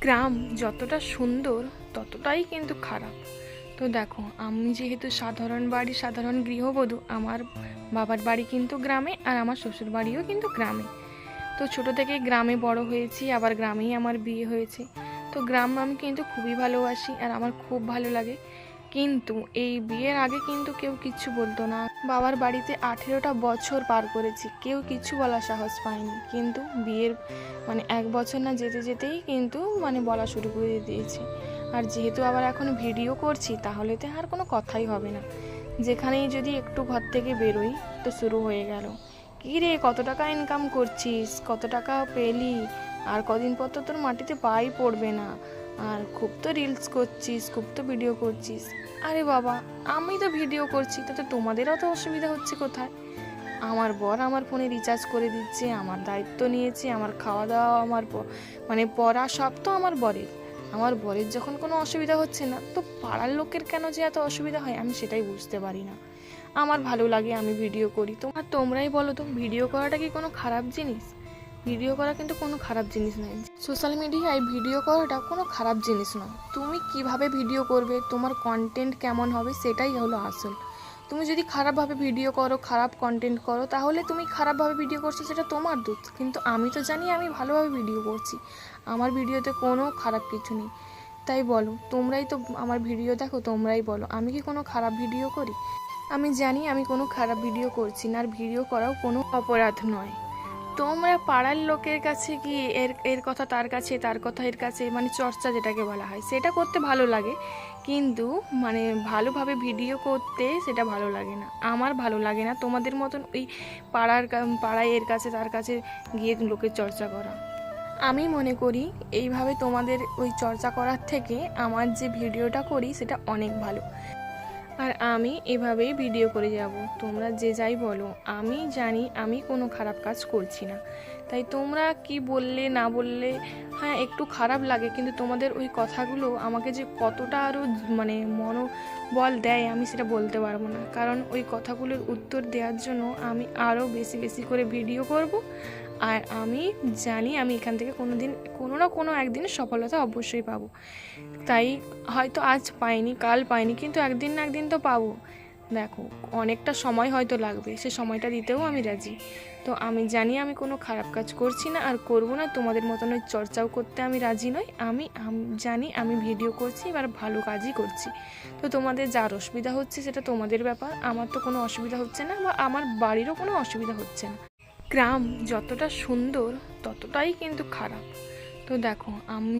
গ্রাম যতটা সুন্দর ততটাই কিন্তু খারাপ। তো দেখো, আমি যেহেতু সাধারণ বাড়ি, সাধারণ গৃহবধূ, আমার বাবার বাড়ি কিন্তু গ্রামে আর আমার শ্বশুর বাড়িও কিন্তু গ্রামে। তো ছোটো থেকে গ্রামে বড় হয়েছি, আবার গ্রামেই আমার বিয়ে হয়েছে। তো গ্রাম আমি কিন্তু খুবই ভালোবাসি আর আমার খুব ভালো লাগে। কিন্তু এই বিয়ের আগে কিন্তু কেউ কিচ্ছু বলতো না। বাবার বাড়িতে 18টা বছর পার করেছি, কেউ কিচ্ছু বলার সাহস পায়নি। কিন্তু বিয়ের 1 বছর না যেতে যেতেই কিন্তু বলা শুরু করে দিয়েছে। আর যেহেতু আবার এখন ভিডিও করছি, তাহলে তো আর কোনো কথাই হবে না। যেখানেই যদি একটু ঘর থেকে বেরোই, তো শুরু হয়ে গেল, কী রে কত টাকা ইনকাম করছিস, কত টাকা পেলি, আর কদিন পর তো তোর মাটিতে পাই পড়বে না, আর খুব তো রিলস করছিস, খুব তো ভিডিও করছিস। আরে বাবা, আমি তো ভিডিও করছি, তাতে তোমাদেরও তো অসুবিধা হচ্ছে কোথায়? আমার বর আমার ফোনে রিচার্জ করে দিচ্ছে, আমার দায়িত্ব নিয়েছে, আমার খাওয়া দাওয়া, আমার পড়া সব তো আমার বরের। আমার বরের যখন কোনো অসুবিধা হচ্ছে না, তো পাড়ার লোকের কেন যে এত অসুবিধা হয় আমি সেটাই বুঝতে পারি না। আমার ভালো লাগে, আমি ভিডিও করি। তোমরাই বলো তো, ভিডিও করাটা কি কোনো খারাপ জিনিস? ভিডিও করা কিন্তু কোনো খারাপ জিনিস নয়। সোশ্যাল মিডিয়ায় ভিডিও করাটা কোনো খারাপ জিনিস নয়। তুমি কিভাবে ভিডিও করবে, তোমার কন্টেন্ট কেমন হবে, সেটাই হলো আসল। তুমি যদি খারাপভাবে ভিডিও করো, খারাপ কন্টেন্ট করো, তাহলে তুমি খারাপভাবে ভিডিও করছো, সেটা তোমার দোষ। কিন্তু আমি তো জানি আমি ভালোভাবে ভিডিও করছি, আমার ভিডিওতে কোনো খারাপ কিছু নেই। তাই বলো, তোমরাই তো আমার ভিডিও দেখো, তোমরাই বলো আমি কি কোনো খারাপ ভিডিও করি? আমি জানি আমি কোনো খারাপ ভিডিও করছি না, আর ভিডিও করাও কোনো অপরাধ নয়। তোমরা পাড়ার লোকের কাছে কি এর এর কথা তার কাছে, তার কথা এর কাছে, চর্চা যেটাকে বলা হয়, সেটা করতে ভালো লাগে। কিন্তু ভালোভাবে ভিডিও করতে সেটা ভালো লাগে না, আমার ভালো লাগে না তোমাদের মতন ওই পাড়ায় এর কাছে তার কাছে গিয়ে লোকের চর্চা করা। আমি মনে করি এইভাবে তোমাদের ওই চর্চা করার থেকে আমার যে ভিডিওটা করি সেটা অনেক ভালো। আর আমি এভাবেই ভিডিও করে যাব, তোমরা যে যাই বলো, আমি জানি আমি কোনো খারাপ কাজ করছি না। তাই তোমরা কি বললে না বললে, হ্যাঁ একটু খারাপ লাগে, কিন্তু তোমাদের ওই কথাগুলো আমাকে যে কতটা আরও মনোবল দেয় আমি সেটা বলতে পারবো না। কারণ ওই কথাগুলোর উত্তর দেওয়ার জন্য আমি আরও বেশি বেশি করে ভিডিও করব। আর আমি জানি আমি এখান থেকে কোনো না কোনো একদিন সফলতা অবশ্যই পাবো। তাই হয়তো আজ পাইনি, কাল পাইনি, কিন্তু একদিন না একদিন তো পাবো। দেখো, অনেকটা সময় হয়তো লাগবে, সে সময়টা দিতেও আমি রাজি। তো আমি জানি আমি কোনো খারাপ কাজ করছি না আর করব না, তোমাদের মতন ওই চর্চাও করতে আমি রাজি নই। আমি জানি আমি ভিডিও করছি, এবার ভালো কাজই করছি। তো তোমাদের যার অসুবিধা হচ্ছে সেটা তোমাদের ব্যাপার, আমার তো কোনো অসুবিধা হচ্ছে না, বা আমার বাড়িরও কোনো অসুবিধা হচ্ছে না। গ্রাম যতটা সুন্দর ততটাই কিন্তু খারাপ। তো দেখো, আমি